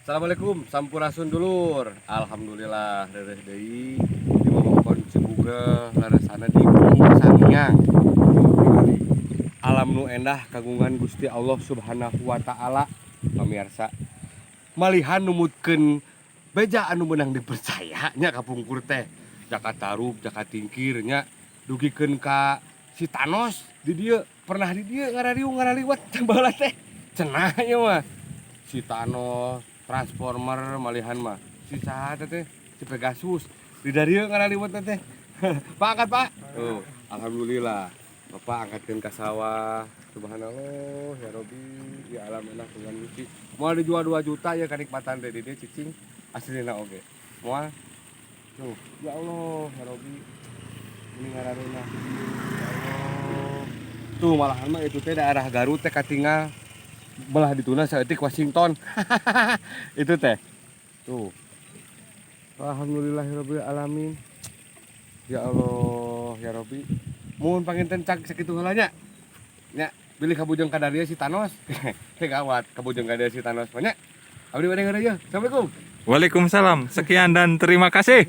Assalamualaikum, sampurasun dulur. Alhamdulillah rereh deui di wewengkon Cibuga leresana di Gunung Sangiang. Alam nu endah kagungan Gusti Allah Subhanahu wa taala. Pamirsa, malihan numutkeun beja anu meunang dipercaya nya kapungkur teh. Jaka tarub, jaka tingkir nya dugikeun ka si Thanos di dieu, pernah di dieu ngarariwat baheula teh. Cenah nya mah. Si Thanos Transformer malihan mah si saha teh si Pegasus di darieu ngaraliwat teh. Pak angkat Pak. Oh, alhamdulillah. Bapak angkatkeun ka sawah. Subhanallah ya Robbi, ya alam enak dengan Gusti. Moal dijual 2 juta ya kanikmatan teh di dieu cicing aslina oge. Moal tuh, ya Allah ya Robbi. Ini ngarareuna ya Allah. Tuh malahan mah itu teh daerah Garut teh katinggal belah dituna saeutik Washington. Itu teh. Tuh. Alhamdulillahirabbil alamin. Ya Allah, ya Rabbi. Mun panginten cak sakitu heula nya. Nya, bilih kabujeng ka darieu si Thanos. Teh gawat kabujeng ka darieu si Thanos mah nya. Abdi bade ngeureuyeuh. Assalamualaikum. Waalaikumsalam. Sekian dan terima kasih.